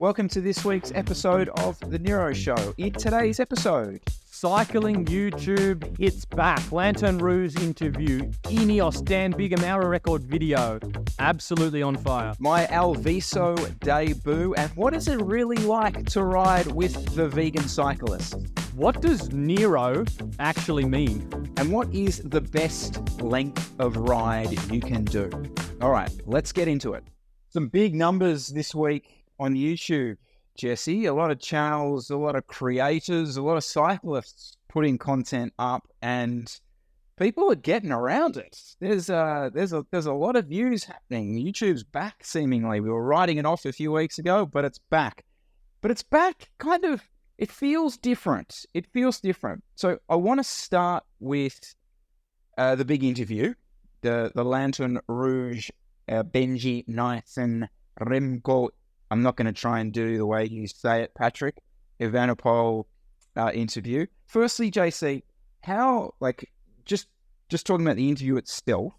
Welcome to this week's episode of The Nero Show. In today's episode, cycling YouTube hits back. Lantern Rouge interview. INEOS Dan Bigamara record video. Absolutely on fire. my Alviso Debut, and what is it really like to ride with the vegan cyclist? What does Nero actually mean? And what is the best length of ride you can do? All right, let's get into it. Some big numbers this week on YouTube, Jesse. A lot of channels, a lot of creators, a lot of cyclists putting content up, and people are getting around it. There's a lot of views happening. YouTube's back seemingly. We were writing it off a few weeks ago, but it's back. But it's back kind of, it feels different. So I want to start with the big interview, the Lantern Rouge, Benji, Nathan, Remco. I'm not going to try and do the way you say it, Patrick. Evenepoel interview. Firstly, JC, how, just talking about the interview itself,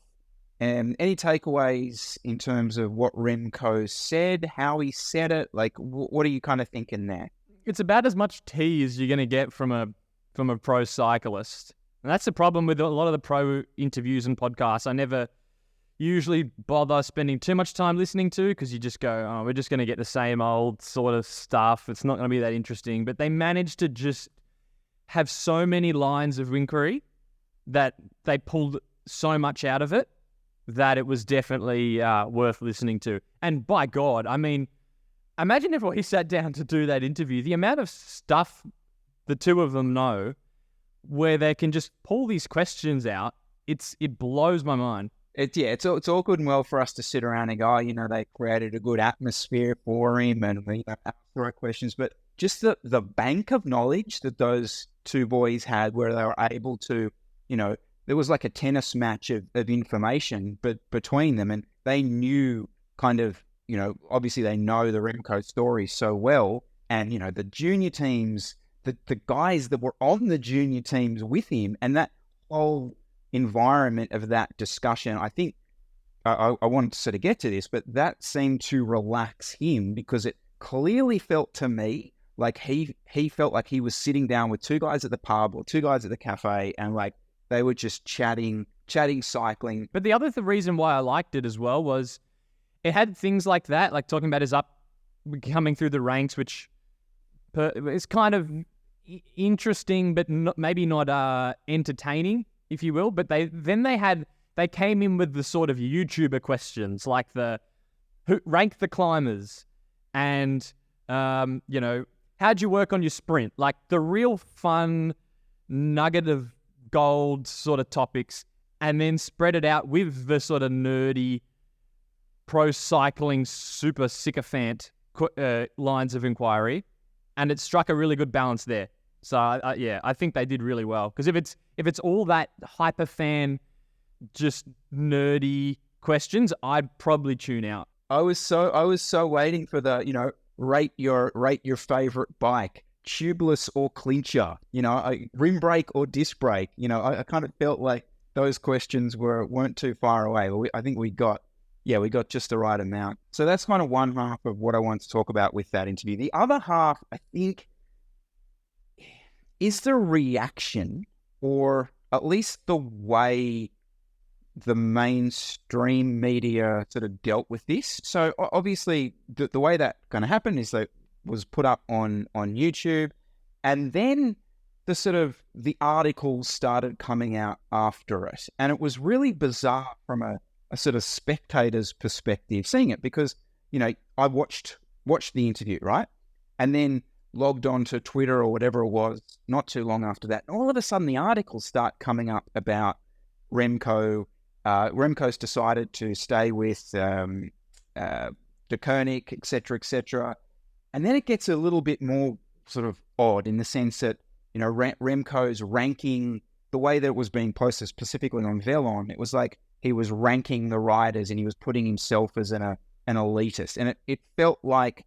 and any takeaways in terms of what Remco said, how he said it, what are you kind of thinking there? It's about as much tea as you're going to get from a pro cyclist. And that's the problem with a lot of the pro interviews and podcasts. I never usually bother spending too much time listening to, because you just go, oh, we're just going to get the same old sort of stuff. It's not going to be that interesting. But they managed to just have so many lines of inquiry that they pulled so much out of it that it was definitely worth listening to. And by God, I mean, imagine if he sat down to do that interview, the amount of stuff the two of them know where they can just pull these questions out. It blows my mind. It's all good and well for us to sit around and go, they created a good atmosphere for him and ask the right questions. But just the bank of knowledge that those two boys had, where they were able to, there was like a tennis match of information between them, and they knew kind of, obviously they know the Remco story so well. And, the junior teams, the guys that were on the junior teams with him, and that whole environment of that discussion, I think I wanted to sort of get to this, but that seemed to relax him, because it clearly felt to me like he felt like he was sitting down with two guys at the pub or two guys at the cafe, and they were just chatting cycling. But the other reason why I liked it as well was it had things like that, like talking about his coming through the ranks, which is kind of interesting, but maybe not entertaining, if you will. But they came in with the sort of YouTuber questions, like who rank the climbers, and how'd you work on your sprint, like the real fun nugget of gold sort of topics, and then spread it out with the sort of nerdy pro cycling super sycophant lines of inquiry, and it struck a really good balance there. So I think they did really well, because if it's all that hyper fan, just nerdy questions, I'd probably tune out. I was so waiting for the rate your favorite bike, tubeless or clincher, rim brake or disc brake. I kind of felt like those questions weren't too far away. I think we got just the right amount. So that's kind of one half of what I want to talk about with that interview. The other half, I think, is the reaction, or at least the way the mainstream media sort of dealt with this. So obviously the way that kind of happened is that it was put up on YouTube, and then the articles started coming out after it. And it was really bizarre from a sort of spectator's perspective seeing it, because, I watched the interview, right? And then logged on to Twitter or whatever it was not too long after that. And all of a sudden the articles start coming up about Remco. Remco's decided to stay with De Koenig, etc. And then it gets a little bit more sort of odd, in the sense that, Remco's ranking, the way that it was being posted specifically on Velon, it was like he was ranking the riders and he was putting himself as an elitist. And it felt like,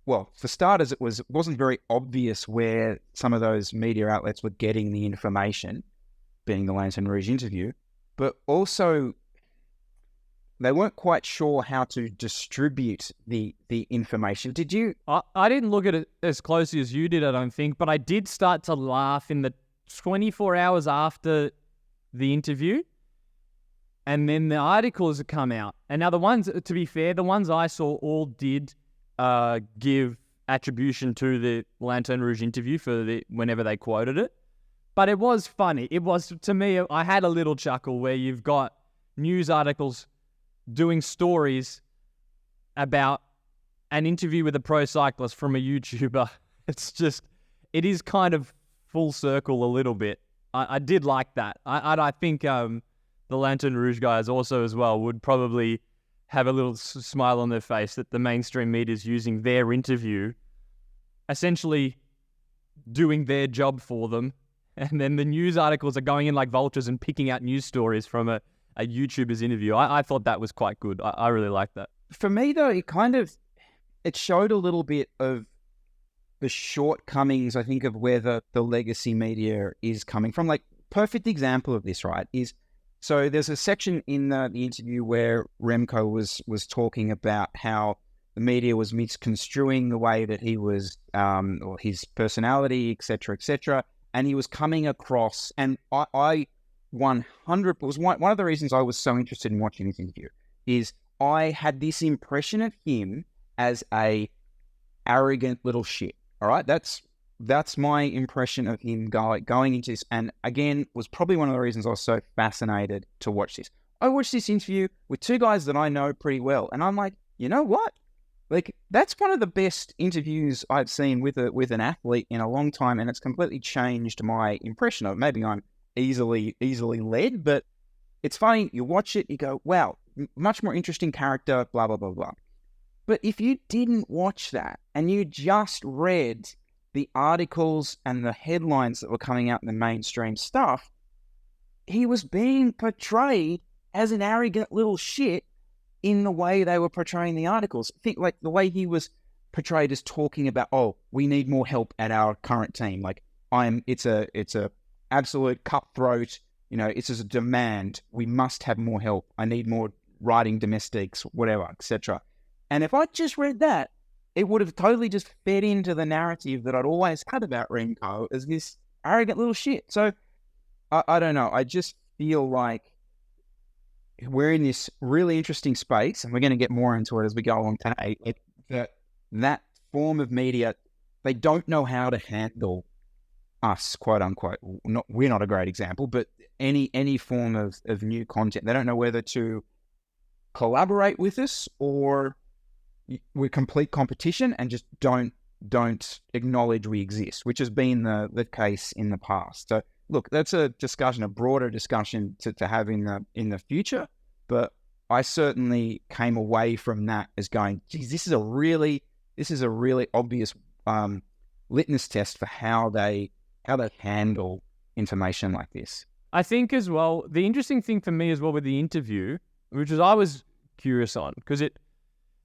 well, for starters, it wasn't very obvious where some of those media outlets were getting the information, being the Lantern Rouge interview. But also, they weren't quite sure how to distribute the information. Did you? I didn't look at it as closely as you did, I don't think, but I did start to laugh in the 24 hours after the interview. And then the articles have come out. And now the ones, to be fair, the ones I saw all did give attribution to the Lanterne Rouge interview for whenever they quoted it. But it was funny. It was, to me, I had a little chuckle where you've got news articles doing stories about an interview with a pro cyclist from a YouTuber. It's just, it is kind of full circle a little bit. I did like that. I think the Lanterne Rouge guys also as well would probably have a little smile on their face that the mainstream media is using their interview, essentially doing their job for them. And then the news articles are going in like vultures and picking out news stories from a YouTuber's interview. I thought that was quite good. I really liked that. For me, though, it showed a little bit of the shortcomings, I think, of where the legacy media is coming from. Like, perfect example of this, right, is, so there's a section in the interview where Remco was talking about how the media was misconstruing the way that he was, or his personality, et cetera, and he was coming across, and I 100 was one of the reasons I was so interested in watching this interview is I had this impression of him as a arrogant little shit. All right, that's my impression of him going into this, and again was probably one of the reasons I was so fascinated to watch this. I watched this interview with two guys that I know pretty well, and I'm like, you know what? Like, that's one of the best interviews I've seen with an athlete in a long time, and it's completely changed my impression of it. Maybe I'm easily led, but it's funny. You watch it, you go, wow, much more interesting character, blah, blah, blah, blah. But if you didn't watch that and you just read the articles and the headlines that were coming out in the mainstream stuff, he was being portrayed as an arrogant little shit in the way they were portraying the articles. Think like the way he was portrayed as talking about, oh, we need more help at our current team. Like, it's a absolute cutthroat, it's as a demand. We must have more help. I need more riding domestics, whatever, etc. And if I just read that, it would have totally just fed into the narrative that I'd always had about Remco as this arrogant little shit. So I don't know. I just feel like we're in this really interesting space, and we're going to get more into it as we go along today. That form of media, they don't know how to handle us, quote unquote. We're not a great example, but any form of new content. They don't know whether to collaborate with us or we're complete competition and just don't acknowledge we exist, which has been the case in the past. So look, that's a broader discussion to have in the future. But I certainly came away from that as going, geez, this is a really obvious litmus test for how they handle information like this. I think as well, the interesting thing for me as well with the interview, which is I was curious on, because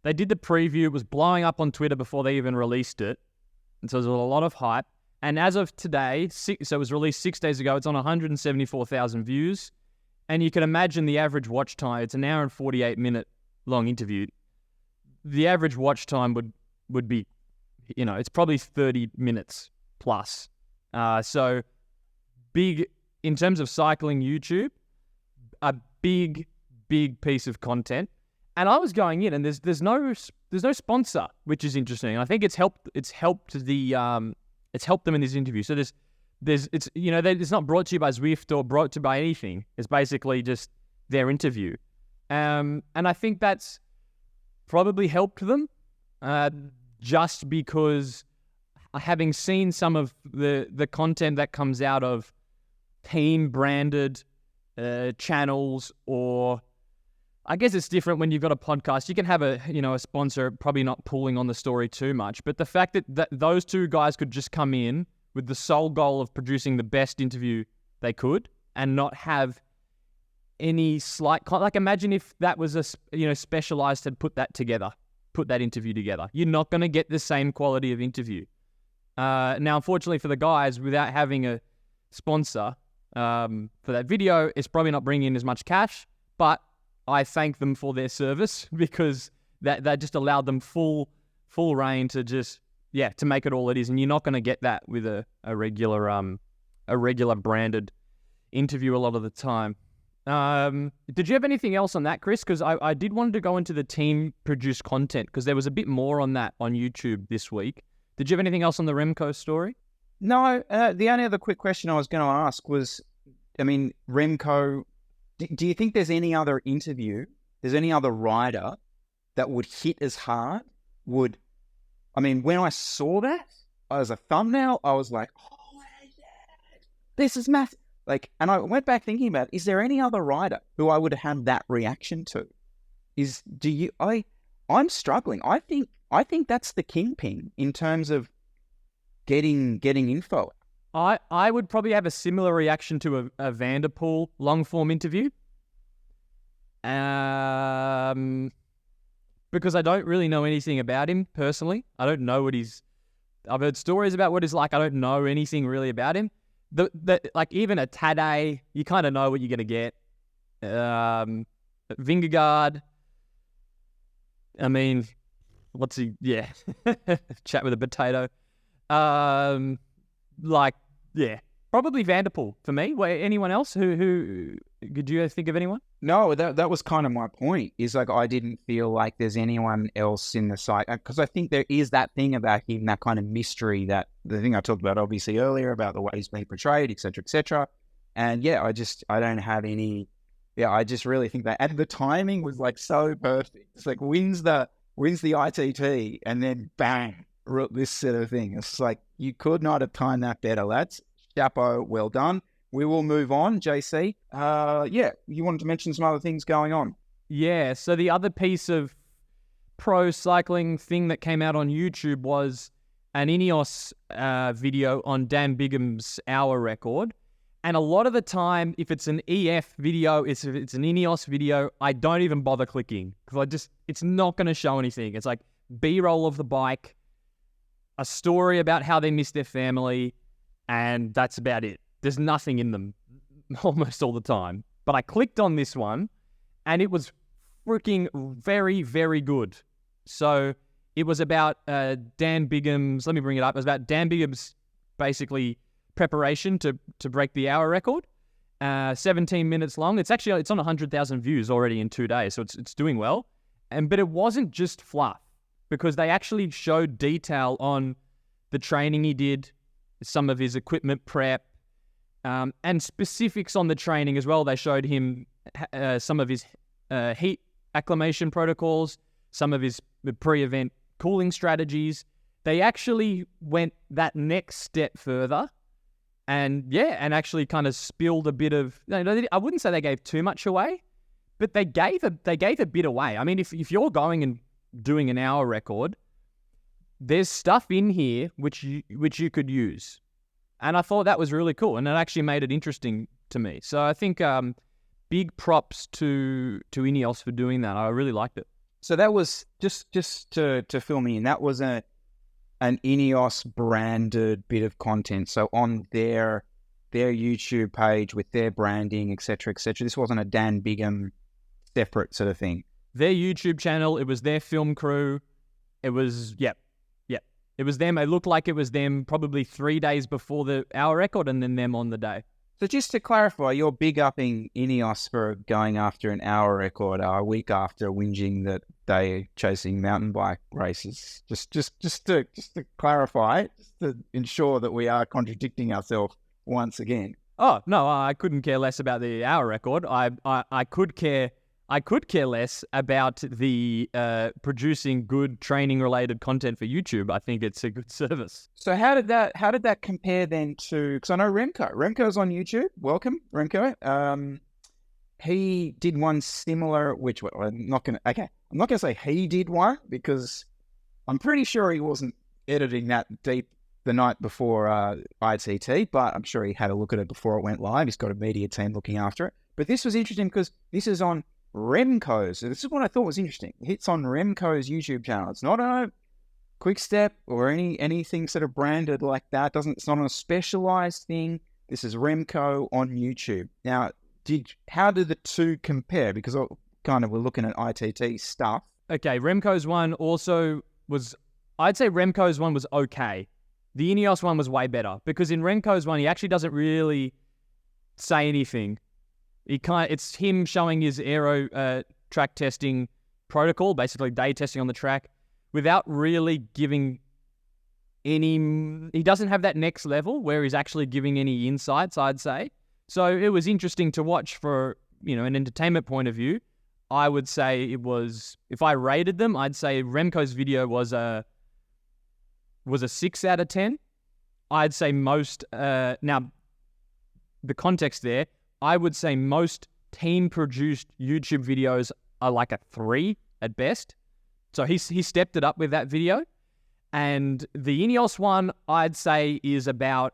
they did the preview, it was blowing up on Twitter before they even released it, and so there was a lot of hype. And as of today, so it was released 6 days ago, it's on 174,000 views. And you can imagine the average watch time. It's an hour and 48-minute long interview. The average watch time would be, it's probably 30 minutes plus. So big, in terms of cycling YouTube, a big piece of content. And I was going in, and there's no sponsor, which is interesting. I think it's helped them in this interview. So it's not brought to you by Zwift or brought to you by anything. It's basically just their interview. And I think that's probably helped them, just because having seen some of the content that comes out of team branded channels, or I guess it's different when you've got a podcast. You can have a sponsor probably not pulling on the story too much, but the fact that those two guys could just come in with the sole goal of producing the best interview they could and not have any slight, like imagine if that was Specialized had put that interview together. You're not going to get the same quality of interview. Now, unfortunately for the guys, without having a sponsor for that video, it's probably not bringing in as much cash, but I thank them for their service, because that just allowed them full reign to just, to make it all it is. And you're not going to get that with a regular branded interview a lot of the time. Did you have anything else on that, Chris? Because I did want to go into the team produced content, because there was a bit more on that on YouTube this week. Did you have anything else on the Remco story? No, the only other quick question I was going to ask was, I mean, Remco, do you think there's any other rider that would hit as hard? When I saw that as a thumbnail, I was like, oh, this is massive. And I went back thinking about, is there any other rider who I would have that reaction to? I'm struggling. I think that's the kingpin in terms of getting info. I would probably have a similar reaction to a Vanderpool long form interview. Because I don't really know anything about him personally. I don't know I've heard stories about what he's like. I don't know anything really about him. Even a Tadej, you kind of know what you're going to get. Vingegaard, what's he? Yeah. Chat with a potato. Probably Vanderpool for me. Anyone else? Who could you think of anyone? No, that was kind of my point. Is I didn't feel like there's anyone else in the site, because I think there is that thing about him, that kind of mystery, that the thing I talked about obviously earlier about the way he's being portrayed, etc., etc. And I don't have any. Yeah, I just really think that, and the timing was so perfect. It's wins the ITT and then bang, this sort of thing. It's you could not have timed that better, lads. Chapeau, well done. We will move on, JC. You wanted to mention some other things going on. Yeah, so the other piece of pro cycling thing that came out on YouTube was an INEOS video on Dan Bigham's hour record. And a lot of the time, if it's an EF video, if it's an INEOS video, I don't even bother clicking, because it's not going to show anything. It's B-roll of the bike, a story about how they miss their family, and that's about it. There's nothing in them almost all the time. But I clicked on this one, and it was freaking very, very good. So it was about Dan Bigham's, let me bring it up. It was about Dan Bigham's basically preparation to break the hour record. 17 minutes long. It's on 100,000 views already in 2 days, so it's doing well. But it wasn't just fluff, because they actually showed detail on the training he did, some of his equipment prep, and specifics on the training as well. They showed him some of his heat acclimation protocols, some of his pre-event cooling strategies. They actually went that next step further, and actually kind of spilled a bit of. I wouldn't say they gave too much away, but they gave a bit away. If you're going and doing an hour record, there's stuff in here which you could use. And I thought that was really cool, and it actually made it interesting to me. So I think big props to INEOS for doing that. I really liked it. So that was just to fill me in. That was an INEOS branded bit of content. So on their YouTube page with their branding, etc., etc. This wasn't a Dan Bigham separate sort of thing. Their YouTube channel. It was their film crew. It was It was them. It looked like it was them probably 3 days before the hour record, and then them on the day. So just to clarify, you're big upping INEOS for going after an hour record a week after whinging that they're chasing mountain bike races. Just to clarify, just to ensure that we are contradicting ourselves once again. Oh no, I couldn't care less about the hour record. I could care less about the producing good training-related content for YouTube. I think it's a good service. So how did that compare then to? Because I know Remco. Remco's on YouTube. Welcome, Remco. He did one similar. Which I'm not gonna say he did one, because I'm pretty sure he wasn't editing that deep the night before ITT, but I'm sure he had a look at it before it went live. He's got a media team looking after it. But this was interesting because this is on Remco's. So this is what I thought was interesting. It's on Remco's YouTube channel. It's not a Quick Step or anything sort of branded like that. It's not on a specialized thing. This is Remco on YouTube. Now, how did the two compare? Because kind of were looking at ITT stuff. Okay, Remco's one also was, I'd say Remco's one was okay. The INEOS one was way better because in Remco's one, he actually doesn't really say anything. It's him showing his aero track testing protocol, basically day testing on the track, without really giving any. He doesn't have that next level where he's actually giving any insights, I'd say. So it was interesting to watch for, an entertainment point of view. I would say it was, if I rated them, I'd say Remco's video was a 6 out of 10. I'd say most, now the context there, I would say most team-produced YouTube videos are like a 3 at best. So he stepped it up with that video. And the INEOS one, I'd say, is about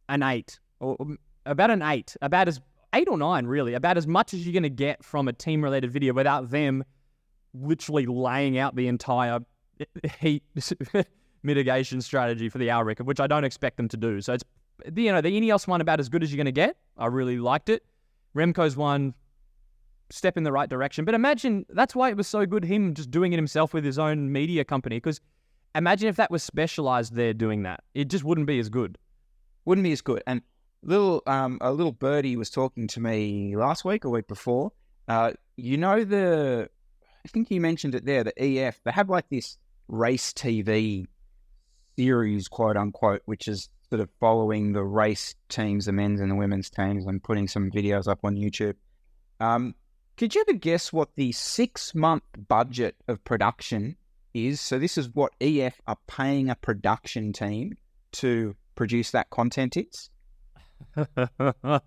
an 8. Or about an 8. About as 8 or 9, really. About as much as you're going to get from a team-related video without them literally laying out the entire heat mitigation strategy for the hour record, which I don't expect them to do. So it's, the INEOS one about as good as you're going to get. I really liked it. Remco's one, step in the right direction. But imagine, that's why it was so good, him just doing it himself with his own media company. Because imagine if that was specialized there doing that. It just wouldn't be as good. Wouldn't be as good. And a little birdie was talking to me last week or week before. I think you mentioned it there, the EF. They have like this race TV series, quote unquote, which is sort of following the race teams, the men's and the women's teams, and putting some videos up on YouTube. Could you ever guess what the 6-month budget of production is? So this is what EF are paying a production team to produce that content is?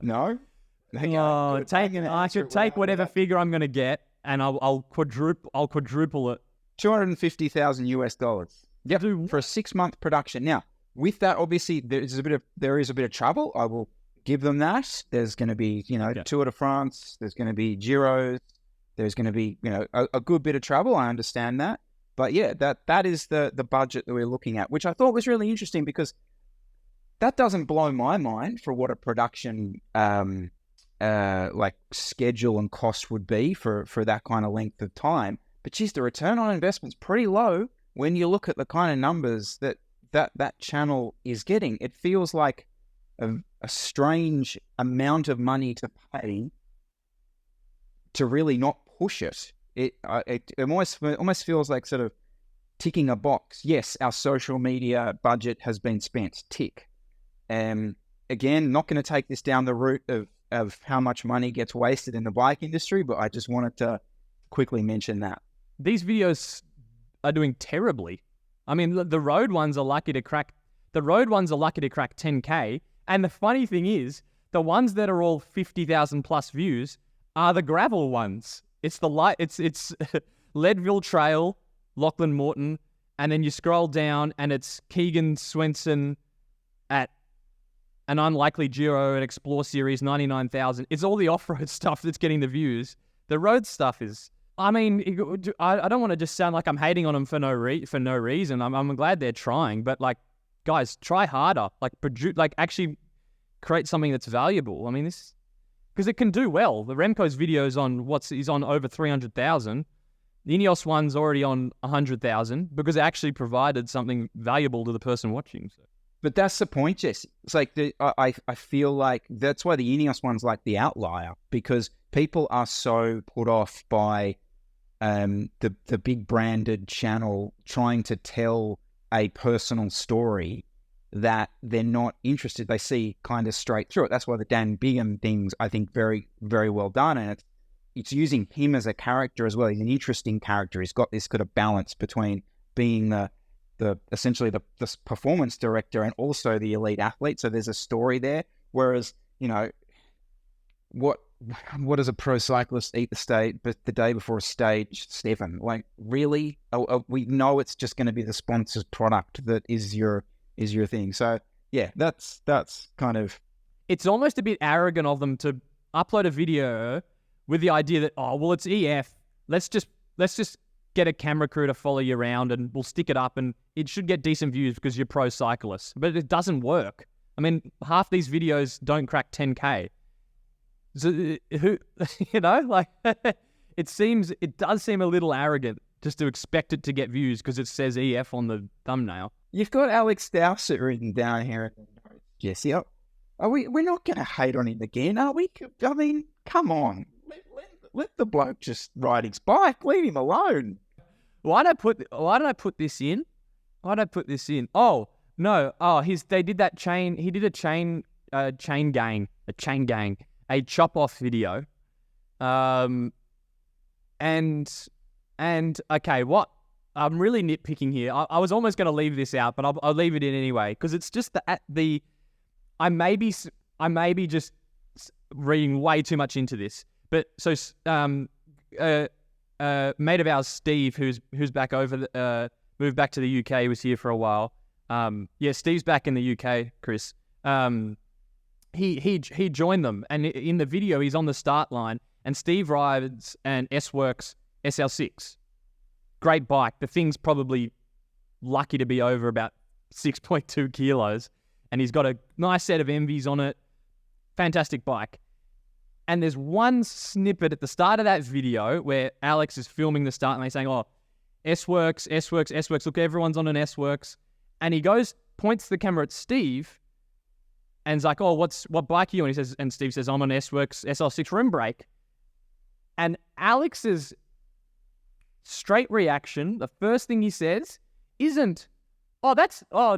No? I should take whatever figure I'm going to get, and I'll quadruple it. $250,000 US. Yep, for a 6-month production. Now, with that, obviously, there is a bit of travel. I will give them that. There's going to be, Tour de France. There's going to be Giros. There's going to be, a good bit of travel. I understand that. But yeah, that is the budget that we're looking at, which I thought was really interesting because that doesn't blow my mind for what a production like schedule and cost would be for that kind of length of time. But geez, the return on investment's pretty low when you look at the kind of numbers that channel is getting. It feels like a strange amount of money to pay to really not push it. It almost feels like sort of ticking a box. Yes, our social media budget has been spent. Tick. Again, not going to take this down the route of how much money gets wasted in the bike industry, but I just wanted to quickly mention that. These videos are doing terribly. I mean, the road ones are lucky to crack 10K. And the funny thing is, the ones that are all 50,000 plus views are the gravel ones. It's it's Leadville Trail, Lachlan Morton, and then you scroll down and it's Keegan Swenson at an unlikely Giro and Explore Series 99,000. It's all the off-road stuff that's getting the views. The road stuff is, I mean, I don't want to just sound like I'm hating on them for no reason. I'm glad they're trying, but like, guys, try harder. Like actually create something that's valuable. I mean, this, because it can do well. The Remco's video's on he's on over 300,000. The INEOS one's already on 100,000 because it actually provided something valuable to the person watching. So. But that's the point, Jesse. It's like I feel like that's why the INEOS one's like the outlier, because people are so put off by the big branded channel trying to tell a personal story that they're not interested. They see kind of straight through it. That's why the Dan Bigham thing's, I think, very, very well done. And it's using him as a character as well. He's an interesting character. He's got this kind of balance between being the essentially the performance director and also the elite athlete. So there's a story there. Whereas, what does a pro cyclist eat the day before stage 7? Like, really? We know it's just going to be the sponsor's product that is your thing. So yeah, that's kind of. It's almost a bit arrogant of them to upload a video with the idea that, oh well, it's EF. Let's just get a camera crew to follow you around and we'll stick it up and it should get decent views because you're pro cyclists. But it doesn't work. I mean, half these videos don't crack 10K. So who, it does seem a little arrogant just to expect it to get views because it says EF on the thumbnail. You've got Alex Dowsett written down here, Jesse. We're not going to hate on him again, are we? I mean, come on. Let the bloke just ride his bike. Leave him alone. Why did I put this in? Oh, no. Oh, they did that chain. He did a chain gang, a chop off video. And okay, what? I'm really nitpicking here. I was almost going to leave this out, but I'll leave it in anyway because it's just I may be just reading way too much into this. But so mate of ours, Steve, who's back over moved back to the UK, was here for a while. Steve's back in the UK, Chris. He joined them, and in the video he's on the start line, and Steve rides an S-Works SL6. Great bike. The thing's probably lucky to be over about 6.2 kilos, and he's got a nice set of envies on it. Fantastic bike. And there's one snippet at the start of that video where Alex is filming the start line saying, oh, S-Works, look, everyone's on an S-Works. And he points the camera at Steve, and he's like, oh, what bike are you on? And Steve says, I'm on S-Works SL6 rim brake. And Alex's straight reaction, the first thing he says isn't, oh,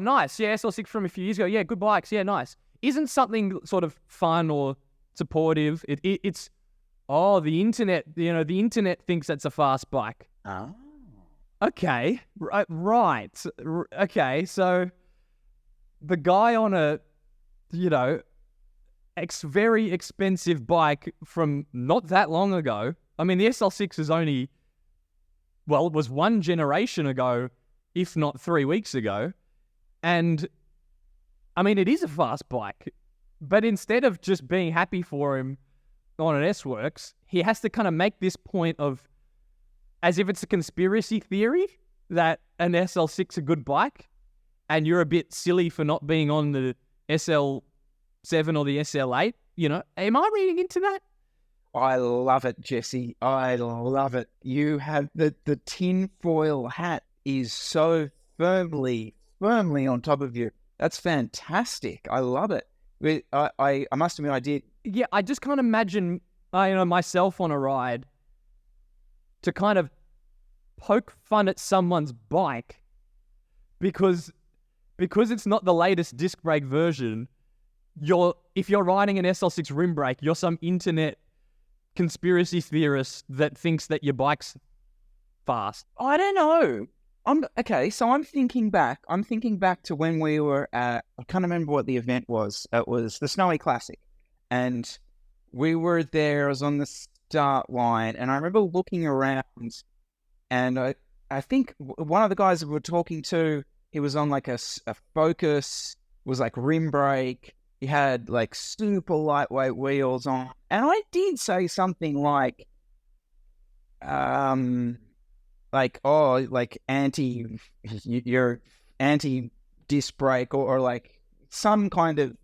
nice. Yeah, SL6 from a few years ago. Yeah, good bikes. Yeah, nice. Isn't something sort of fun or supportive. It's, oh, the internet, the internet thinks that's a fast bike. Oh. Okay. Right. Okay. So the guy on a, very expensive bike from not that long ago. I mean, the SL6 is only, it was one generation ago, if not 3 weeks ago. And I mean, it is a fast bike, but instead of just being happy for him on an S-Works, he has to kind of make this point of, as if it's a conspiracy theory that an SL6 a good bike, and you're a bit silly for not being on the SL7 or the SL8. Am I reading into that? I love it, Jesse. I love it. You have the tinfoil hat is so firmly on top of you. That's fantastic. I love it. I must admit I did. Yeah, I just can't imagine myself on a ride to kind of poke fun at someone's bike because it's not the latest disc brake version. If you're riding an SL6 rim brake, you're some internet conspiracy theorist that thinks that your bike's fast. I don't know. So I'm thinking back to when we were at, I can't remember what the event was. It was the Snowy Classic. And we were there, I was on the start line, and I remember looking around, and I think one of the guys that we were talking to, he was on like a Focus, was like rim brake. He had like super lightweight wheels on. And I did say something like you're anti disc brake or like some kind of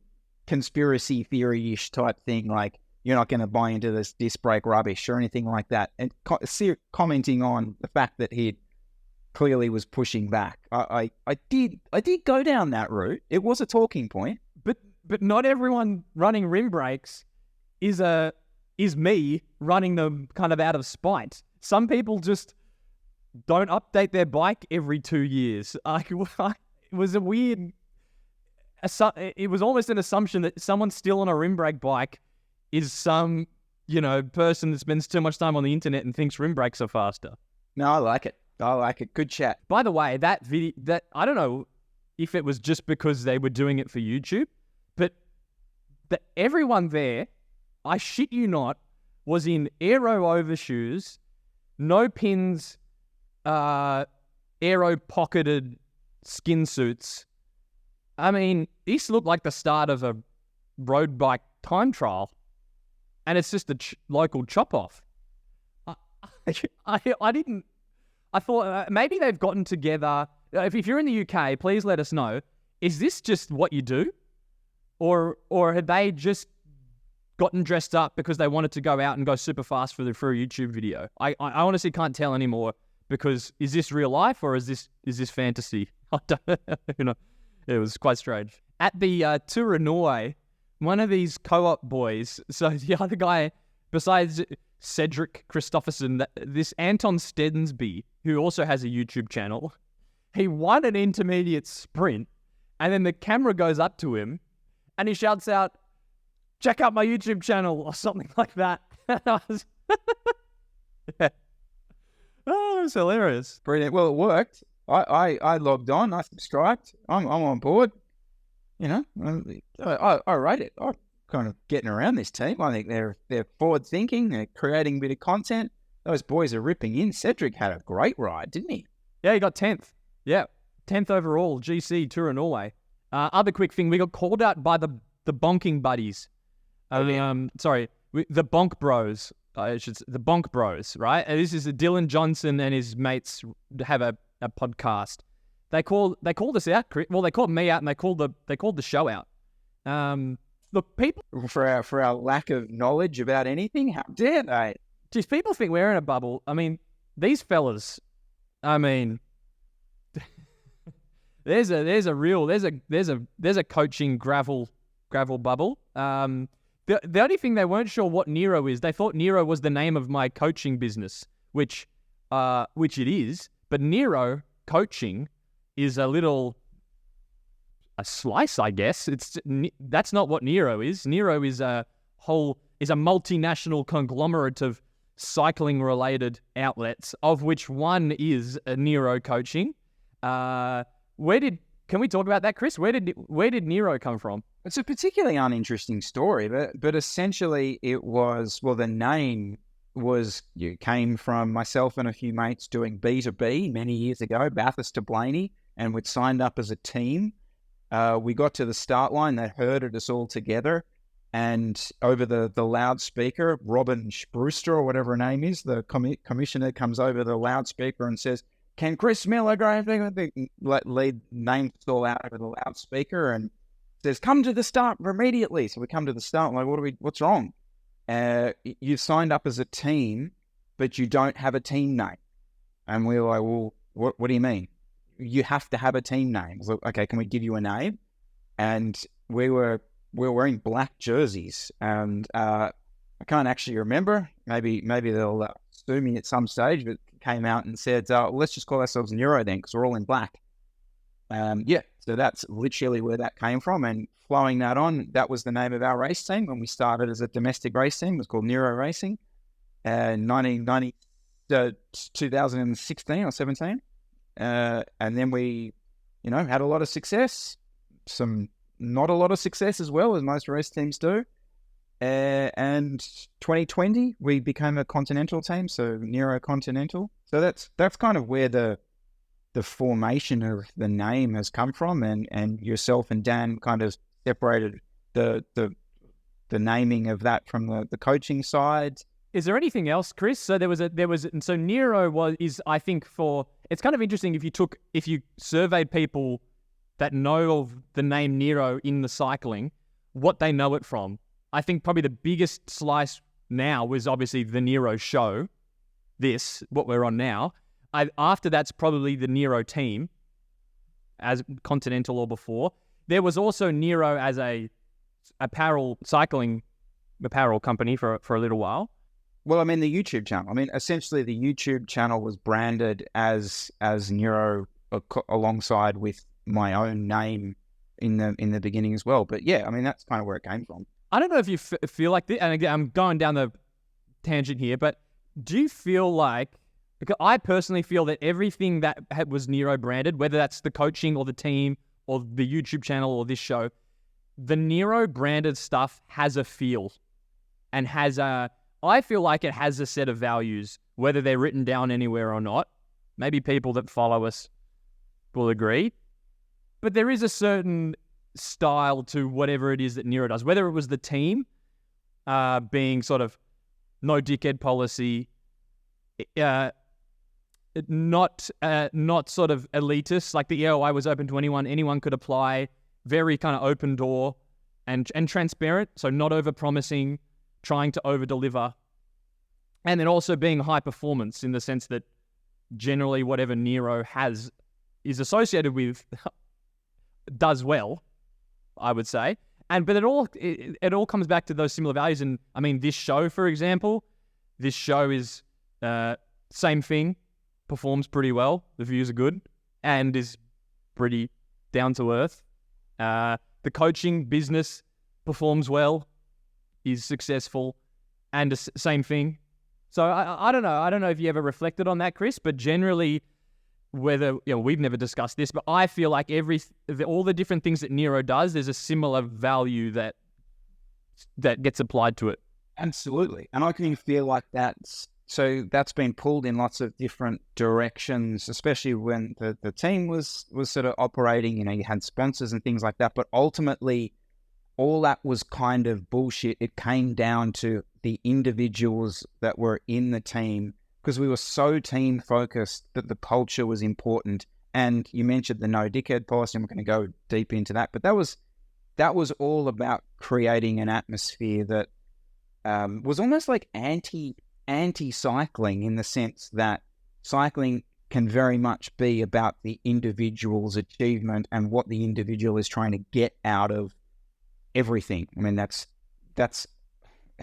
conspiracy theory-ish type thing, like you're not going to buy into this disc brake rubbish or anything like that, and commenting on the fact that he clearly was pushing back. I did go down that route. It was a talking point, but not everyone running rim brakes is me running them kind of out of spite. Some people just don't update their bike every 2 years. It was a weird. It was almost an assumption that someone still on a rim brake bike is some, person that spends too much time on the internet and thinks rim brakes are faster. No, I like it. Good chat. By the way, that video, I don't know if it was just because they were doing it for YouTube, but everyone there, I shit you not, was in aero overshoes, no pins, aero pocketed skin suits. I mean, this looked like the start of a road bike time trial, and it's just a local chop-off. I thought maybe they've gotten together. If you're in the UK, please let us know. Is this just what you do? Or have they just gotten dressed up because they wanted to go out and go super fast for a YouTube video. I honestly can't tell anymore, because is this real life or is this fantasy? I don't, it was quite strange. At the Tour of Norway, one of these co-op boys, so the other guy besides Cedric Christopherson, this Anton Stensby, who also has a YouTube channel, he won an intermediate sprint, and then the camera goes up to him and he shouts out, "Check out my YouTube channel," or something like that. Yeah. Oh, it was hilarious. Brilliant. Well, it worked. I logged on. I subscribed. I'm on board. I rate it. I'm kind of getting around this team. I think they're forward thinking. They're creating a bit of content. Those boys are ripping in. Cedric had a great ride, didn't he? Yeah, he got 10th. Yeah, 10th overall, GC Tour of Norway. Other quick thing, we got called out by the bonking buddies. The Bonk Bros. The Bonk Bros, right? And this is Dylan Johnson and his mates have a podcast. They called us out. Well, they called me out and they called the show out. Look, people for our lack of knowledge about anything. How dare they? Geez, people think we're in a bubble. I mean, these fellas. I mean, there's a coaching gravel bubble. The only thing they weren't sure what Nero is. They thought Nero was the name of my coaching business, which it is. But Nero coaching is a slice, I guess. That's not what Nero is. Nero is a multinational conglomerate of cycling related outlets, of which one is Nero coaching. Can we talk about that, Chris? Where did Nero come from? It's a particularly uninteresting story, but essentially it was, well, the name came from myself and a few mates doing B2B many years ago, Bathurst to Blaney, and we'd signed up as a team. We got to the start line, they herded us all together, and over the loudspeaker, Robin Spruster, or whatever her name is, the commissioner, comes over the loudspeaker and says, "Can Chris Miller go lead names all out over the loudspeaker?" And says, "Come to the start immediately." So we come to the start, like, what's wrong? You've signed up as a team, but you don't have a team name. And we were like, "Well, what do you mean? You have to have a team name." I was like, "Okay, can we give you a name?" And we were wearing black jerseys, and I can't actually remember. Maybe they'll sue me at some stage, but came out and said, "Let's just call ourselves Nero then, because we're all in black." So that's literally where that came from, and flowing that on, that was the name of our race team when we started as a domestic race team. It was called Nero Racing, 2016 or 17, and then we, had a lot of success, some not a lot of success as well, as most race teams do. And 2020, we became a continental team, so Nero Continental. So that's kind of where the formation of the name has come from, and yourself and Dan kind of separated the naming of that from the coaching side. Is there anything else, Chris? So so Nero is I think it's kind of interesting if you surveyed people that know of the name Nero in the cycling, what they know it from. I think probably the biggest slice now was obviously the Nero Show, what we're on now. After that's probably the Nero team, as Continental or before. There was also Nero as a cycling apparel company for a little while. Well, I mean, the YouTube channel. I mean, essentially the YouTube channel was branded as Nero alongside with my own name in the beginning as well. But yeah, I mean, that's kind of where it came from. I don't know if you feel like this, and again, I'm going down the tangent here, but do you feel like, because I personally feel that everything that was Nero branded, whether that's the coaching or the team or the YouTube channel or this show, the Nero branded stuff has a feel and I feel like it has a set of values, whether they're written down anywhere or not. Maybe people that follow us will agree. But there is a certain style to whatever it is that Nero does, whether it was the team being sort of no dickhead policy, not sort of elitist, like the EOI was open to anyone could apply, very kind of open door, and transparent. So not over promising, trying to over deliver, and then also being high performance in the sense that generally whatever Nero is associated with does well, I would say. But it all comes back to those similar values. And I mean, this show, for example, this show is same thing, performs pretty well. The views are good and is pretty down to earth. The coaching business performs well, is successful, and same thing. So I don't know. I don't know if you ever reflected on that, Chris, but generally, whether, we've never discussed this, but I feel like all the different things that Nero does, there's a similar value that gets applied to it. Absolutely. And I can feel like that's been pulled in lots of different directions, especially when the team was sort of operating, you had sponsors and things like that. But ultimately, all that was kind of bullshit. It came down to the individuals that were in the team, because we were so team focused that the culture was important. And you mentioned the no dickhead policy. I'm not going to go deep into that, but that was all about creating an atmosphere that was almost like anti-cycling, in the sense that cycling can very much be about the individual's achievement and what the individual is trying to get out of everything. I mean, that's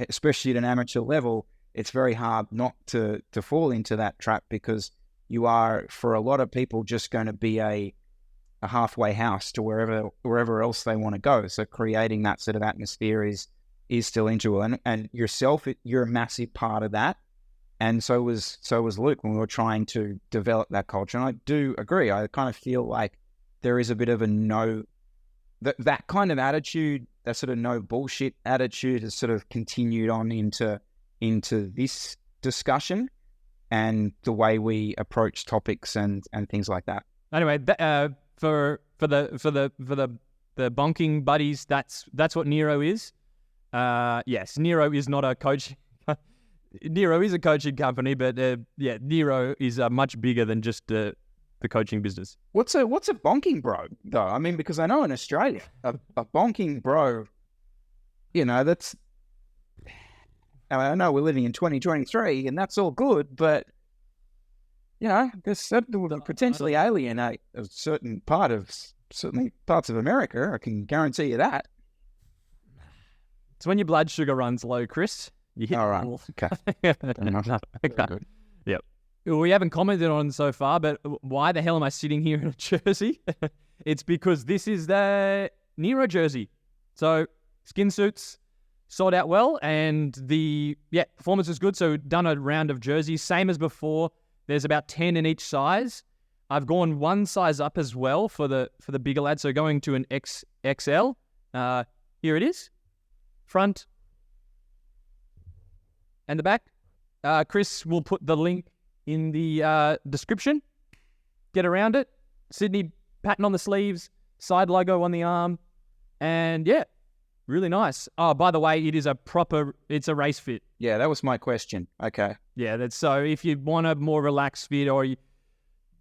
especially at an amateur level, it's very hard not to fall into that trap, because you are, for a lot of people, just going to be a halfway house to wherever else they want to go. So creating that sort of atmosphere is still integral, and yourself, you're a massive part of that. And so was Luke when we were trying to develop that culture. And I do agree. I kind of feel like there is a bit of that kind of attitude, that sort of no bullshit attitude, has sort of continued on into this discussion and the way we approach topics and things like that. Anyway, for the bonking buddies, that's what Nero is. Yes, Nero is not a coach. Nero is a coaching company, but Nero is much bigger than just the coaching business. What's a bonking bro, though? I mean, because I know in Australia, a bonking bro, that's... I know we're living in 2023 and that's all good, but, there's that will potentially alienate a certainly parts of America. I can guarantee you that. It's when your blood sugar runs low, Chris. You hit all right. Okay. Good. Yep. We haven't commented on so far, but why the hell am I sitting here in a jersey? It's because this is the Nero Jersey. So skin suits sold out well, and performance is good. So done a round of jerseys, same as before. There's about 10 in each size. I've gone one size up as well for the bigger lads. So going to an XXL. Here it is. Front and the back. Chris will put the link in the description. Get around it. Sydney pattern on the sleeves, side logo on the arm, and really nice. Oh, by the way, it's a race fit. Yeah, that was my question. Okay. Yeah, so if you want a more relaxed fit, or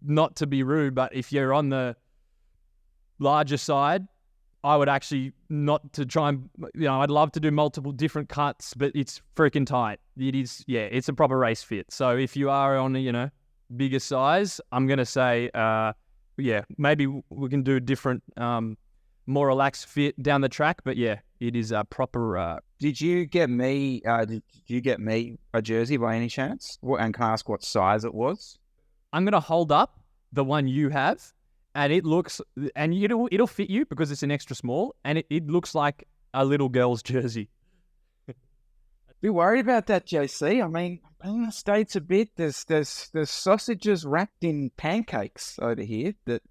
not to be rude, but if you're on the larger side, I would actually not to try and, I'd love to do multiple different cuts, but it's freaking tight. It is, it's a proper race fit. So if you are on a, bigger size, I'm going to say, maybe we can do a different, more relaxed fit down the track. But it is a proper. Did you get me a jersey by any chance? And can I ask what size it was? I'm going to hold up the one you have. And it looks, and it'll fit you because it's an extra small, and it looks like a little girl's jersey. Be worried about that, JC. I mean, in the States a bit, there's sausages wrapped in pancakes over here that,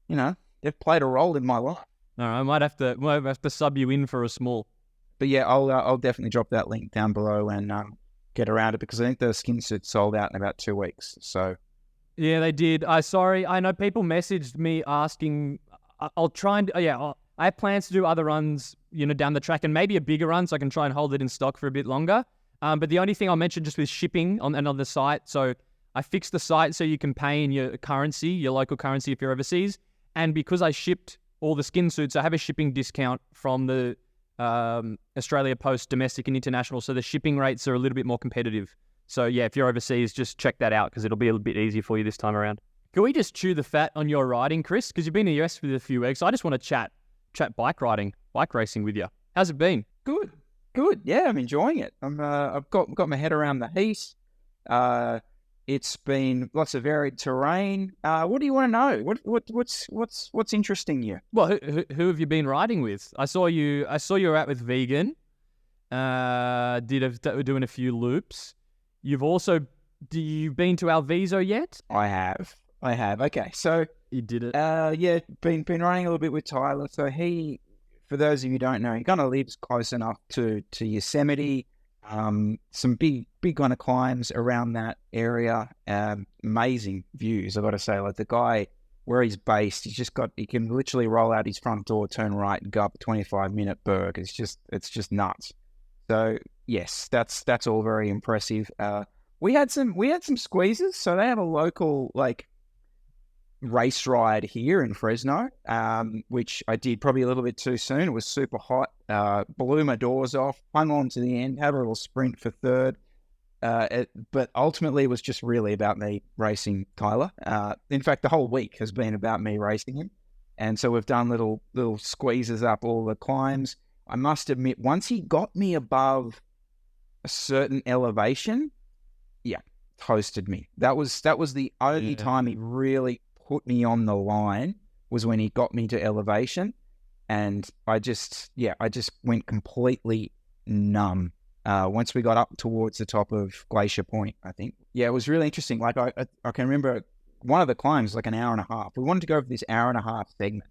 they've played a role in my life. All right, I might have to sub you in for a small. But I'll definitely drop that link down below and get around it, because I think the skin suit sold out in about 2 weeks. So. Yeah, they did. Sorry, I know people messaged me asking. I'll try and I have plans to do other runs, down the track, and maybe a bigger run, so I can try and hold it in stock for a bit longer. But the only thing I'll mention just with shipping on the site. So I fixed the site so you can pay in your currency, your local currency if you're overseas. And because I shipped all the skin suits, I have a shipping discount from the Australia Post domestic and international, so the shipping rates are a little bit more competitive. So yeah, if you're overseas, just check that out because it'll be a bit easier for you this time around. Can we just chew the fat on your riding, Chris? Because you've been in the US for a few weeks. I just want to chat bike racing with you. How's it been? Good. Yeah, I'm enjoying it. I've got my head around the heat. It's been lots of varied terrain. What do you want to know? What's interesting you? Well, who have you been riding with? I saw you were out with Vegan. Doing a few loops. You've been to Alviso yet? I have. Okay, so you did it. Yeah, been running a little bit with Tyler. So he, for those of you who don't know, he kind of lives close enough to Yosemite. Some big kind of climbs around that area. Amazing views, I've got to say. Like the guy where he's based, he can literally roll out his front door, turn right, and go up a 25-minute berg. It's just nuts. So yes, that's all very impressive. We had some squeezes. So they have a local race ride here in Fresno, which I did probably a little bit too soon. It was super hot. Blew my doors off, hung on to the end, had a little sprint for third. But ultimately, it was just really about me racing Tyler. In fact, the whole week has been about me racing him. And so we've done little squeezes up all the climbs. I must admit, once he got me above a certain elevation, yeah, toasted me. That was the only time he really put me on the line, was when he got me to elevation, and I just went completely numb once we got up towards the top of Glacier Point, I think. Yeah, it was really interesting. Like I can remember one of the climbs, like an hour and a half. We wanted to go for this hour and a half segment,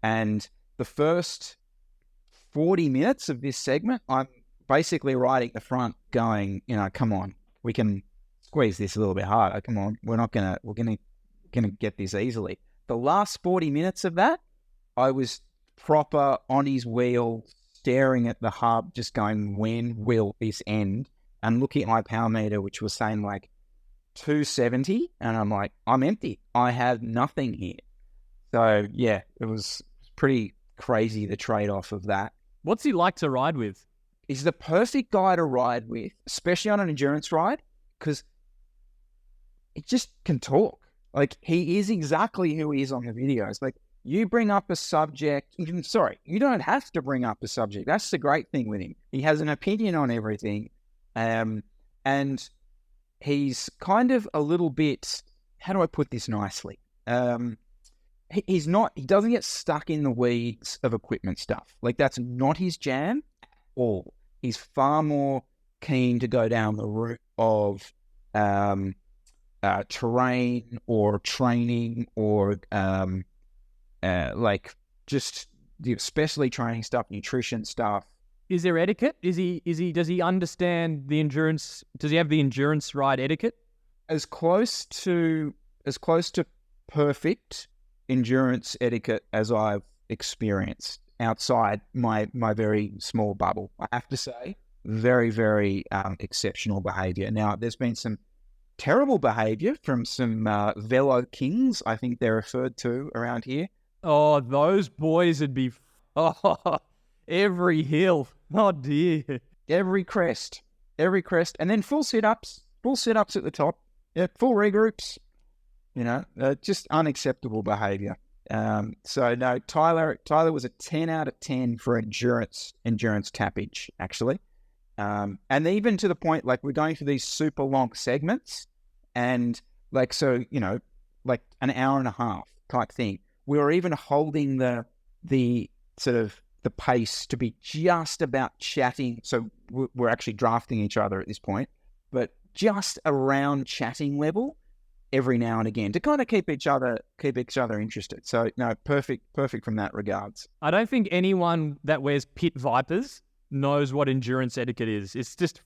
and the first 40 minutes of this segment, I'm basically riding the front going, come on, we can squeeze this a little bit harder. Come on, we're gonna get this easily. The last 40 minutes of that, I was proper on his wheel, staring at the hub, just going, when will this end? And looking at my power meter, which was saying 270, and I'm like, I'm empty. I have nothing here. So yeah, it was pretty crazy, the trade-off of that. What's he like to ride with? He's the perfect guy to ride with, especially on an endurance ride, because he just can talk. He is exactly who he is on the videos. You bring up a subject. You don't have to bring up a subject. That's the great thing with him. He has an opinion on everything. And he's kind of a little bit, how do I put this nicely? He doesn't get stuck in the weeds of equipment stuff. That's not his jam at all. He's far more keen to go down the route of terrain or training or just especially training stuff, nutrition stuff. Is there etiquette? Does he understand the endurance? Does he have the endurance ride etiquette? As close to perfect endurance etiquette as I've experienced outside my very small bubble, I have to say. Very, very exceptional behavior. Now, there's been some terrible behavior from some velo kings, I think they're referred to around here. Oh, those boys would be every hill. Oh dear. Every crest, and then full sit-ups at the top. Yeah, full regroups. Just unacceptable behavior. So no, Tyler was a 10 out of 10 for endurance tappage, actually. And even to the point, we're going through these super long segments, and an hour and a half type thing. We were even holding the sort of the pace to be just about chatting. So we're actually drafting each other at this point, but just around chatting level every now and again to kind of keep each other interested. So no, perfect from that regards. I don't think anyone that wears pit vipers knows what endurance etiquette is. It's just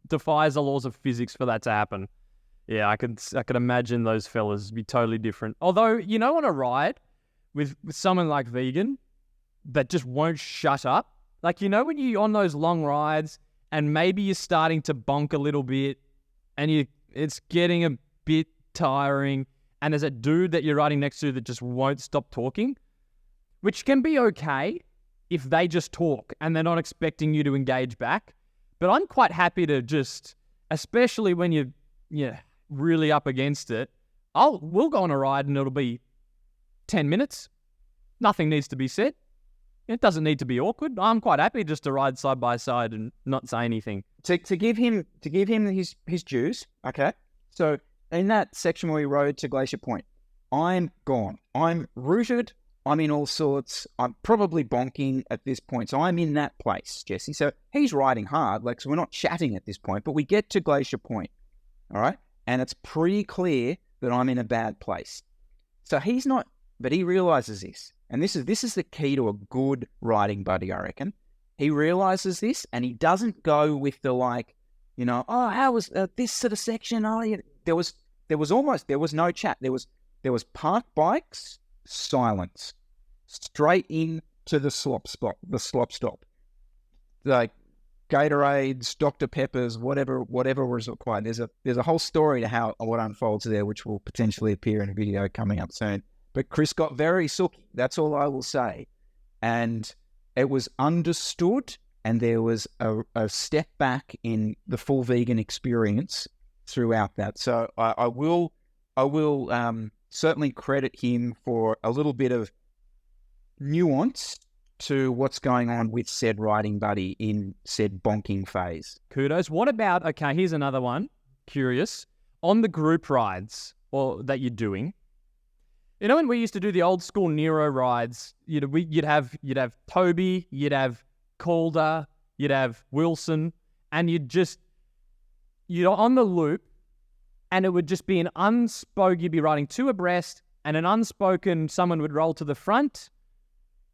defies the laws of physics for that to happen. Yeah, I could imagine those fellas be totally different. Although, on a ride with someone like Vegan that just won't shut up, when you're on those long rides and maybe you're starting to bonk a little bit and it's getting a bit tiring, and there's a dude that you're riding next to that just won't stop talking, which can be okay, if they just talk and they're not expecting you to engage back. But I'm quite happy to just, especially when you're really up against it, we'll go on a ride and it'll be 10 minutes. Nothing needs to be said. It doesn't need to be awkward. I'm quite happy just to ride side by side and not say anything. To give him his dues, okay? So in that section where we rode to Glacier Point, I'm gone. I'm rooted. I'm in all sorts. I'm probably bonking at this point. So I'm in that place, Jesse. So he's riding hard. So we're not chatting at this point, but we get to Glacier Point, all right? And it's pretty clear that I'm in a bad place. So he's not, but he realizes this. And this is the key to a good riding buddy, I reckon. He realizes this, and he doesn't go with the how was this sort of section? Oh, yeah. There was no chat. There was parked bikes, silence, straight into the slop stop. Like Gatorades, Dr. Peppers, whatever was required. There's a whole story to what unfolds there, which will potentially appear in a video coming up soon. But Chris got very sooky. That's all I will say. And it was understood, and there was a step back in the full vegan experience throughout that. So I will certainly credit him for a little bit of nuance to what's going on with said riding buddy in said bonking phase. Kudos. What about, okay, here's another one. Curious. On the group rides that you're doing, you know, when we used to do the old school Nero rides, you'd have Toby, you'd have Calder, you'd have Wilson, and you're on the loop, and it would just be an unspoken, you'd be riding two abreast, and an unspoken, someone would roll to the front,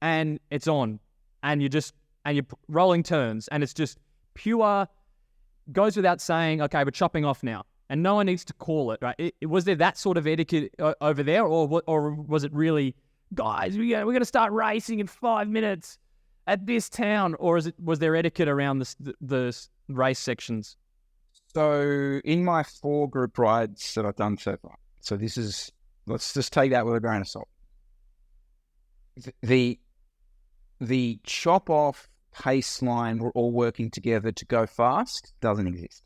and it's on, and you're rolling turns, and it's just pure, goes without saying, okay, we're chopping off now. And no one needs to call it, right? Was there that sort of etiquette over there, or was it really, guys, we're going to start racing in 5 minutes at this town, or was there etiquette around the race sections? So in my 4 group rides that I've done so far, so let's just take that with a grain of salt. The chop off pace line, we're all working together to go fast, doesn't exist.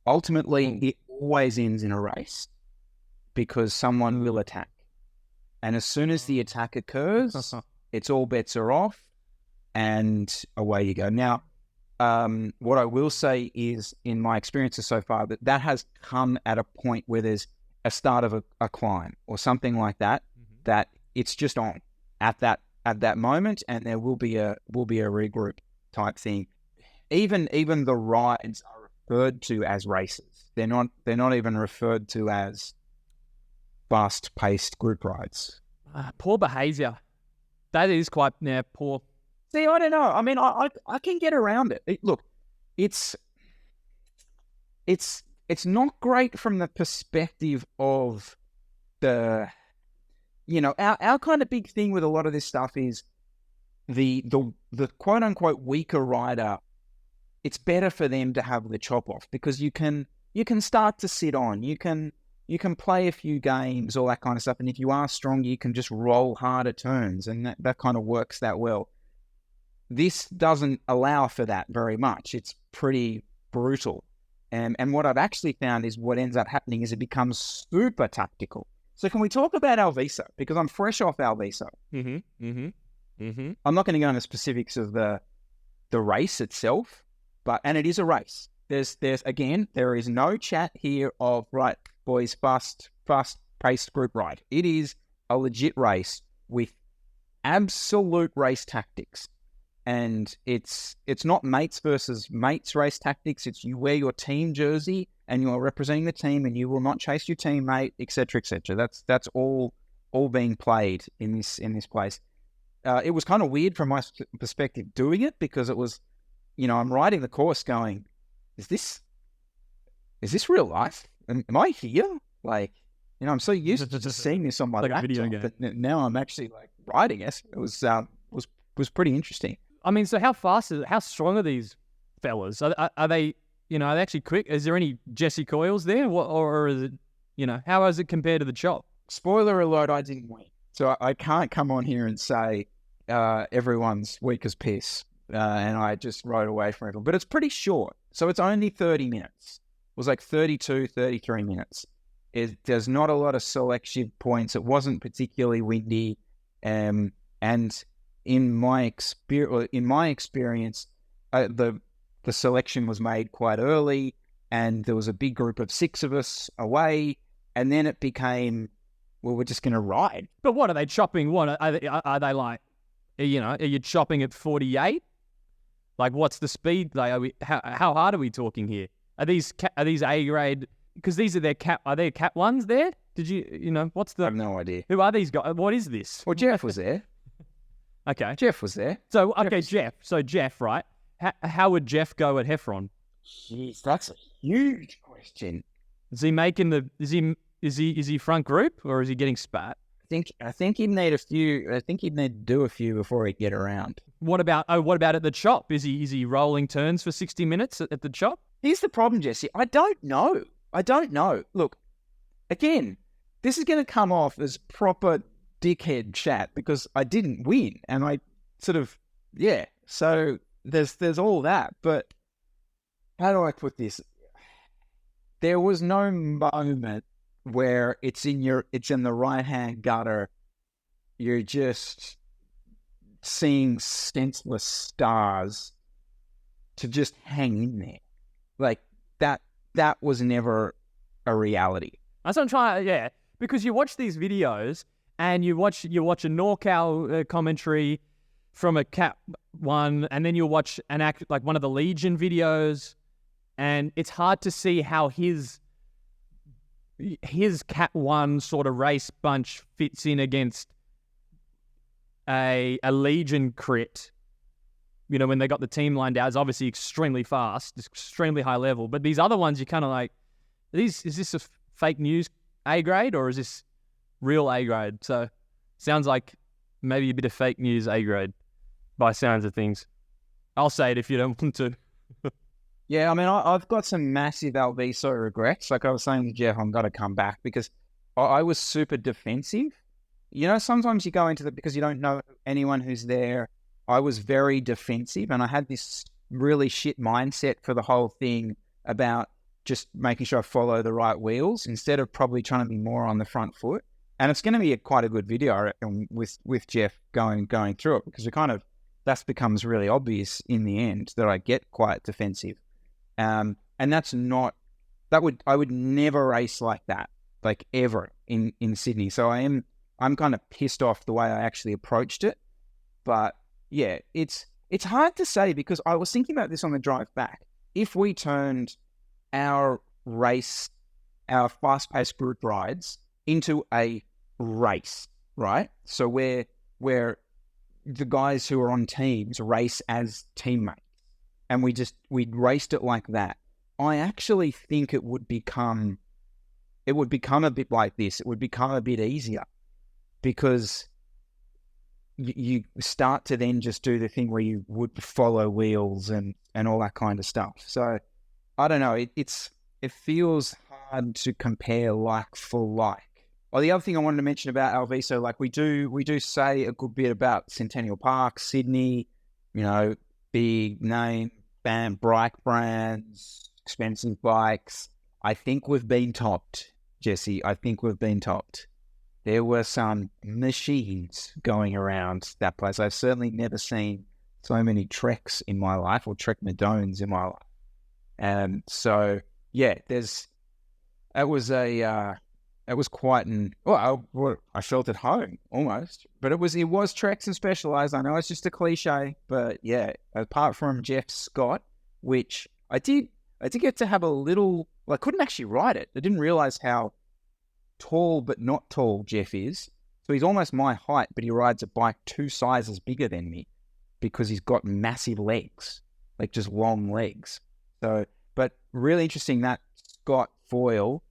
Ultimately, it always ends in a race because someone will attack. And as soon as the attack occurs, it's all bets are off and away you go. Now, what I will say is, in my experiences so far, that has come at a point where there's a start of a climb or something like that, that it's just on at that moment, and there will be a regroup type thing. Even the rides are referred to as races. They're not even referred to as fast-paced group rides. Poor behaviour. That is quite poor. See, I don't know. I mean, I can get around it. Look, it's not great from the perspective of the, our kind of big thing with a lot of this stuff is the quote unquote weaker rider. It's better for them to have the chop off because you can start to sit on, you can play a few games, all that kind of stuff. And if you are strong, you can just roll harder turns, and that kind of works that well. This doesn't allow for that very much. It's pretty brutal. And what I've actually found is what ends up happening is it becomes super tactical. So can we talk about Alviso? Because I'm fresh off Alviso. I'm not going to go into specifics of the race itself. And it is a race. There is no chat here of, right, boys, fast-paced group ride. It is a legit race with absolute race tactics. And it's not mates versus mates race tactics. It's you wear your team jersey and you are representing the team and you will not chase your teammate, etc., etc. That's all being played in this place. It was kind of weird from my perspective doing it because it was, I'm riding the course going, is this real life? Am I here? I'm so used to just seeing this on my laptop, video game. But now I'm actually riding it. It was pretty interesting. I mean, so how fast is it? How strong are these fellas? Are they, are they actually quick? Is there any Jesse coils there? Or is it, how is it compared to the chop? Spoiler alert, I didn't win. So I can't come on here and say everyone's weak as piss, and I just rode away from everyone. But it's pretty short, so it's only 30 minutes. It was like 32, 33 minutes. There's not a lot of selection points. It wasn't particularly windy, and in my experience, the selection was made quite early, and there was a big group of 6 of us away, and then it became, well, we're just going to ride. But what are they chopping? What are they like? Are you chopping at 48? Like, what's the speed? Like, how hard are we talking here? Are these A grade? Because these are are they Cat 1s there? Did what's the... I have no idea. Who are these guys? What is this? Well, Jeff was there. Okay. Jeff was there. So, okay, Jeff. So, Jeff, right? How would Jeff go at Heffron? Jeez, that's a huge question. Is he making is he front group, or is he getting spat? I think he'd need a few. I think he'd need to do a few before he'd get around. What about at the chop? Is he rolling turns for 60 minutes at the chop? Here's the problem, Jesse. I don't know. Look, again, this is going to come off as proper dickhead chat because I didn't win, and I sort of, yeah. So there's all that, but how do I put this? There was no moment where it's in the right-hand gutter. You're just seeing senseless stars to just hang in there. Like, that was never a reality. That's what I'm trying to, yeah. Because you watch these videos and you watch a Norcal commentary from a Cat 1, and then you watch like one of the Legion videos, and it's hard to see how his Cat 1 sort of race bunch fits in against a Legion crit. When they got the team lined out, it's obviously extremely fast, extremely high level. But these other ones, you're kind of like, is this a fake news A grade, or is this real A grade? So sounds like maybe a bit of fake news A grade by sounds of things. I'll say it if you don't want to. Yeah, I mean, I've got some massive Alviso regrets. Like I was saying to Jeff, I'm going to come back because I was super defensive. Sometimes you go into because you don't know anyone who's there. I was very defensive, and I had this really shit mindset for the whole thing about just making sure I follow the right wheels instead of probably trying to be more on the front foot. And it's going to be quite a good video, I reckon, with Jeff going through it, because that becomes really obvious in the end that I get quite defensive. And that's not, I would never race like that, like ever in Sydney. So I'm kind of pissed off the way I actually approached it. But yeah, it's hard to say because I was thinking about this on the drive back. If we turned our fast-paced group rides into a race, right? So where the guys who are on teams race as teammates, and we raced it like that, I actually think it would become a bit like this. It would become a bit easier because you start to then just do the thing where you would follow wheels and all that kind of stuff. So I don't know. It feels hard to compare like for like. Oh, the other thing I wanted to mention about Alviso, like we do say a good bit about Centennial Park, Sydney, big name, bike brands, expensive bikes. I think we've been topped, Jesse. I think we've been topped. There were some machines going around that place. I've certainly never seen so many Treks in my life, or Trek Madones in my life. And so, yeah, it was quite I felt at home almost, but it was Treks and Specialized. I know it's just a cliche, but yeah, apart from Jeff Scott, which I did get to have a little, I couldn't actually ride it. I didn't realize how tall but not tall Jeff is. So he's almost my height, but he rides a bike 2 sizes bigger than me because he's got massive legs, like just long legs. So, but really interesting that Scott foil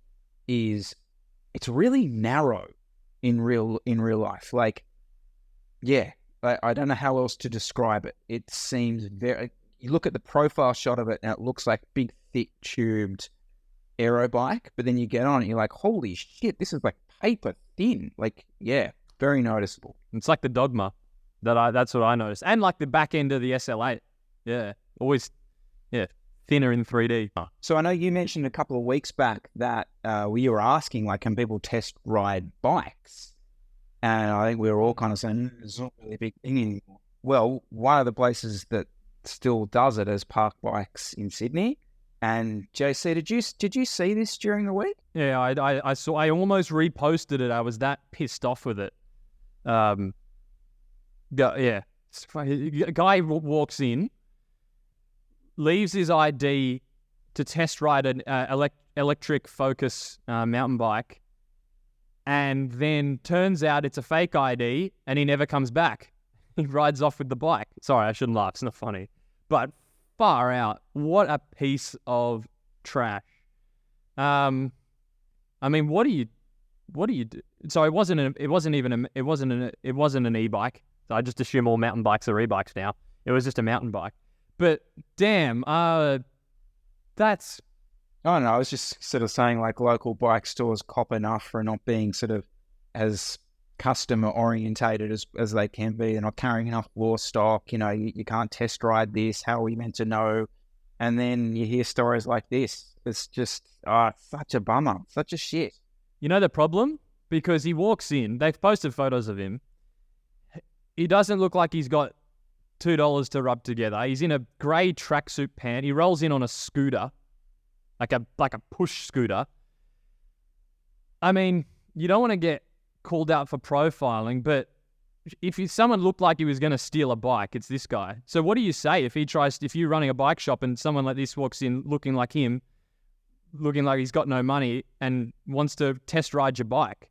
it's really narrow in real life. Like, yeah, I don't know how else to describe it. It seems you look at the profile shot of it and it looks like big, thick, tubed aero bike, but then you get on it, you're like, holy shit, this is like paper thin. Like, yeah, very noticeable. It's like the Dogma. That's what I noticed. And like the back end of the SL8. Yeah. Always, thinner in 3D. So I know you mentioned a couple of weeks back that you were asking, like, can people test ride bikes? And I think we were all kind of saying, it's not really a big thing anymore. Well, one of the places that still does it is Park Bikes in Sydney. And JC, did you see this during the week? Yeah, I saw. I almost reposted it. I was that pissed off with it. A guy walks in, leaves his ID to test ride an electric Focus mountain bike, and then turns out it's a fake ID, and he never comes back. He rides off with the bike. Sorry, I shouldn't laugh. It's not funny, but far out. What a piece of trash. I mean, what do you do? So it wasn't an e-bike. So I just assume all mountain bikes are e-bikes now. It was just a mountain bike. But damn, that's... I don't know. I was just sort of saying, like, local bike stores cop enough for not being sort of as customer orientated as they can be. They're not carrying enough law stock. You know, you can't test ride this. How are we meant to know? And then you hear stories like this. It's just such a bummer, such a shit. You know the problem? Because he walks in, they've posted photos of him. He doesn't look like he's got $2 to rub together. He's in a grey tracksuit pant. He rolls in on a scooter, like a push scooter. I mean, you don't want to get called out for profiling, but if someone looked like he was going to steal a bike, it's this guy. So what do you say if you're running a bike shop and someone like this walks in looking like him, looking like he's got no money and wants to test ride your bike?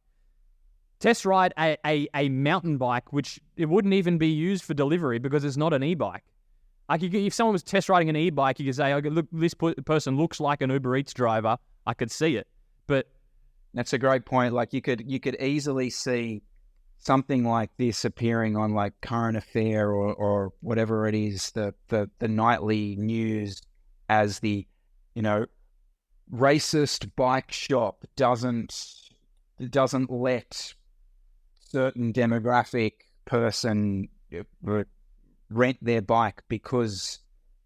Test ride a mountain bike, which it wouldn't even be used for delivery because it's not an e-bike. Like if someone was test riding an e-bike, you could say, "Okay, look, this person looks like an Uber Eats driver." I could see it, but that's a great point. Like you could easily see something like this appearing on like Current Affair or whatever it is, the nightly news, as the, you know, racist bike shop doesn't let certain demographic person rent their bike because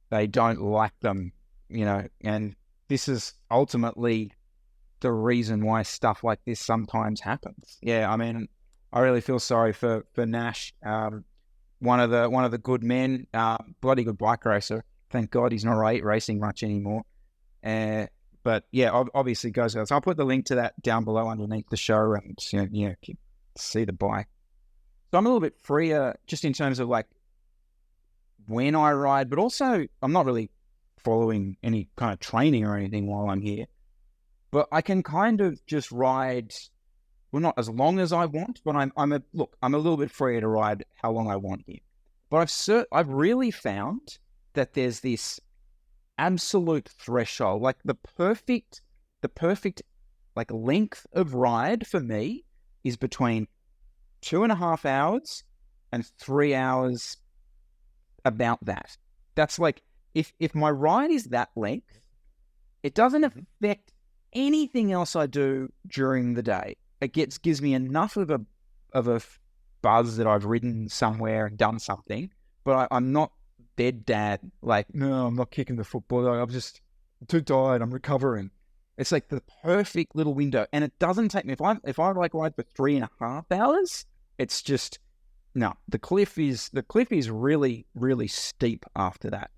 they don't like them, you know. And this is ultimately the reason why stuff like this sometimes happens. Yeah, I mean, I really feel sorry for Nash, one of the good men, bloody good bike racer. Thank God he's not racing much anymore. But yeah, obviously goes out. So I'll put the link to that down below underneath the show, and you can see the bike. So I'm a little bit freer just in terms of like when I ride, but also I'm not really following any kind of training or anything while I'm here. But I can kind of just ride, well, not as long as I want, but I'm a little bit freer to ride how long I want here. But I've really found that there's this absolute threshold, like the perfect like length of ride for me is between 2.5 hours and 3 hours, about that. That's like, if my ride is that length, it doesn't affect anything else I do during the day. It gives me enough of a buzz that I've ridden somewhere and done something, but I'm not dead dad. Like, no, I'm not kicking the football. I'm just too tired. I'm recovering. It's like the perfect little window, and it doesn't take me. If I like ride for 3.5 hours, it's just no. The cliff is really, really steep after that.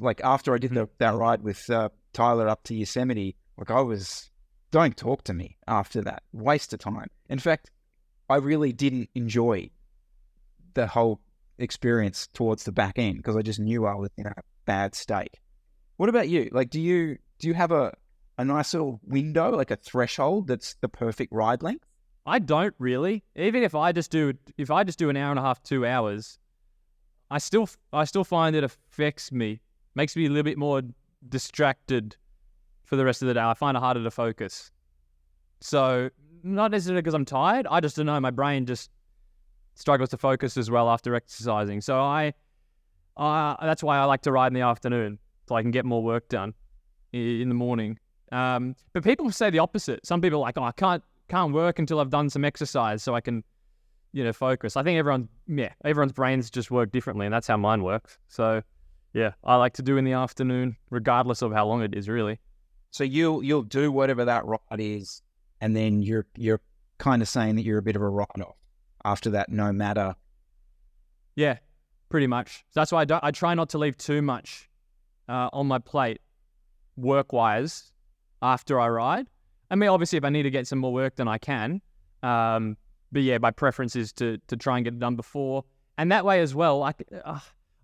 Like after I did that ride with Tyler up to Yosemite, like don't talk to me after that. Waste of time. In fact, I really didn't enjoy the whole experience towards the back end because I just knew I was in a bad state. What about you? Like, do you have a nice little window, like a threshold that's the perfect ride length? I don't really. Even if I just do an hour and a half, 2 hours, I still find it affects me, makes me a little bit more distracted for the rest of the day. I find it harder to focus. So not necessarily because I'm tired. I just don't know. My brain just struggles to focus as well after exercising. So that's why I like to ride in the afternoon, so I can get more work done in the morning. But people say the opposite. Some people are like, I can't work until I've done some exercise so I can focus. I think everyone's brains just work differently, and that's how mine works. So, yeah, I like to do in the afternoon, regardless of how long it is, really. So you'll do whatever that ride is, and then you're kind of saying that you're a bit of a write-off after that, no matter. Yeah, pretty much. So that's why I try not to leave too much on my plate work-wise after I ride. I mean, obviously, if I need to get some more work, then I can. But yeah, my preference is to try and get it done before. And that way as well, I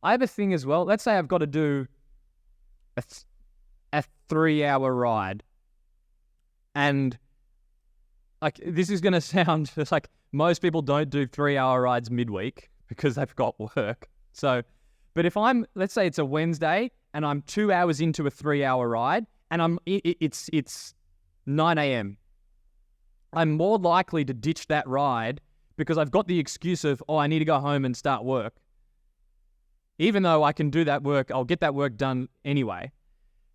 have a thing as well. Let's say I've got to do a 3-hour ride. And like, this is going to sound just like most people don't do 3-hour rides midweek because they've got work. So, but if let's say it's a Wednesday and I'm 2 hours into a 3-hour ride and it's 9 a.m., I'm more likely to ditch that ride because I've got the excuse of, I need to go home and start work. Even though I can do that work, I'll get that work done anyway.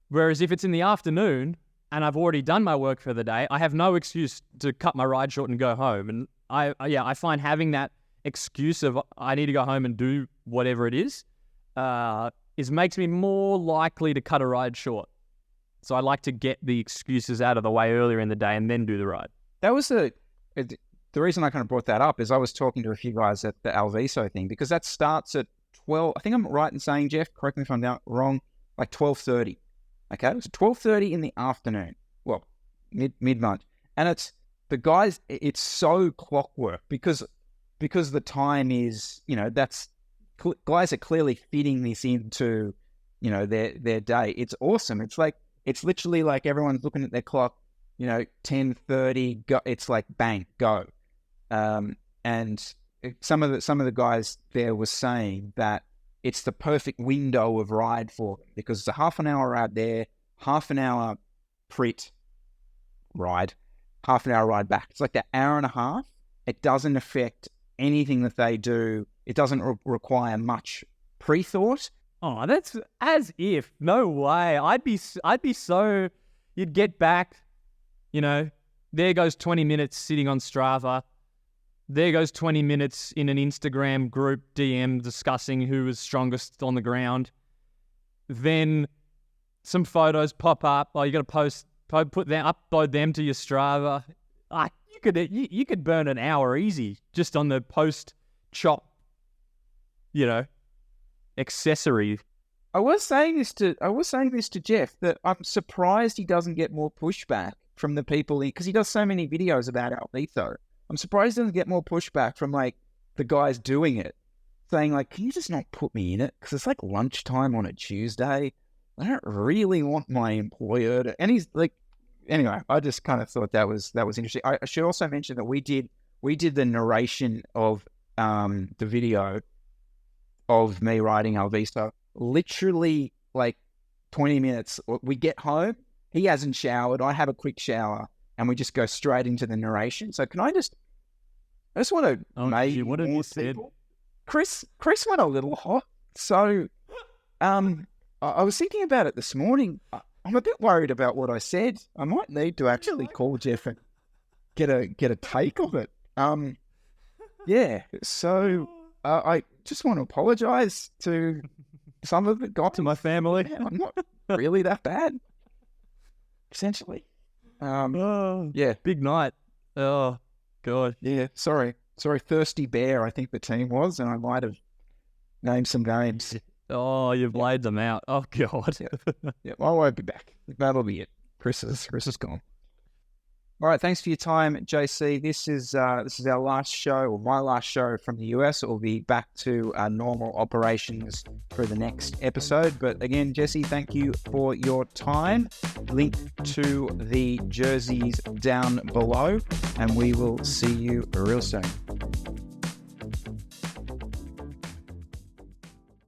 Whereas if it's in the afternoon and I've already done my work for the day, I have no excuse to cut my ride short and go home. And I find having that excuse of I need to go home and do whatever it is makes me more likely to cut a ride short. So I like to get the excuses out of the way earlier in the day and then do the ride. That was the reason I kind of brought that up is I was talking to a few guys at the Alviso thing, because that starts at 12. I think I'm right in saying, Jeff, correct me if I'm wrong, like 12:30. Okay, it was 12:30 in the afternoon. Well, mid-month, and it's the guys. It's so clockwork because the time is, that's guys are clearly fitting this into, their day. It's awesome. It's literally like everyone's looking at their clock. 10:30. Go. It's like bang, go. And some of the guys there were saying that it's the perfect window of ride for them because it's a half an hour ride there, half an hour Prit ride, half an hour ride back. It's like that hour and a half. It doesn't affect anything that they do. It doesn't require much pre-thought. Oh, that's as if. No way. I'd be so. You'd get back. There goes 20 minutes sitting on Strava. There goes 20 minutes in an Instagram group DM discussing who was strongest on the ground. Then some photos pop up. Oh, you got to upload them to your Strava. You could burn an hour easy just on the post chop, accessory. I was saying this to Jeff that I'm surprised he doesn't get more pushback from the people because he does so many videos about Alviso. I'm surprised he doesn't get more pushback from like the guys doing it, saying like, "Can you just not put me in it? Because it's like lunchtime on a Tuesday. I don't really want my employer to." And he's like, anyway, I just kind of thought that was interesting. I should also mention that we did the narration of the video of me riding Alviso. Literally like 20 minutes. We get home. He hasn't showered. I have a quick shower, and we just go straight into the narration. So can I just want to what have you said? Chris went a little hot. So I was thinking about it this morning. I'm a bit worried about what I said. I might need to actually call Jeff and get a take of it. Yeah. So I just want to apologise to some of it. Got to my family. Yeah, I'm not really that bad. Essentially. Yeah. Big night. Oh, God. Yeah. Sorry. Thirsty Bear, I think the team was, and I might have named some names. Oh, you've laid them out. Oh, God. Yeah. I won't be back. That'll be it. Chris is gone. All right. Thanks for your time, JC. This is our last show, or my last show from the US. It will be back to normal operations for the next episode. But again, Jesse, thank you for your time. Link to the jerseys down below, and we will see you real soon.